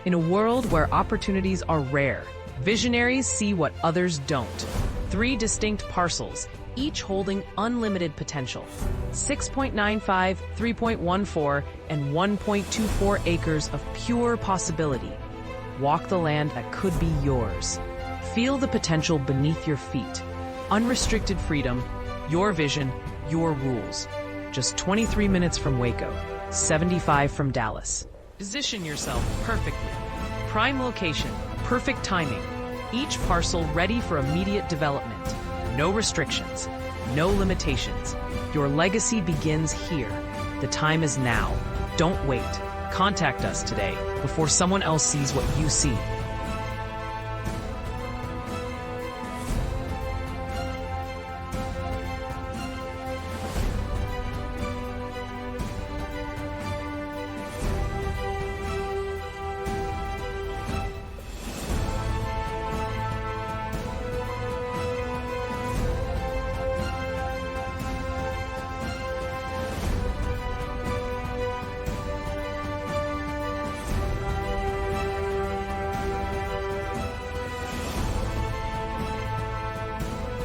In a world where opportunities are rare, visionaries see what others don't. 3 distinct parcels, each holding unlimited potential. 6.95, 3.14, and 1.24 acres of pure possibility. Walk the land that could be yours. Feel the potential beneath your feet. Unrestricted freedom, your vision, your rules. Just 23 minutes from Waco, 75 from Dallas. Position yourself perfectly. Prime location, perfect timing. Each parcel ready for immediate development. No restrictions, no limitations. Your legacy begins here. The time is now. Don't wait. Contact us today before someone else sees what you see.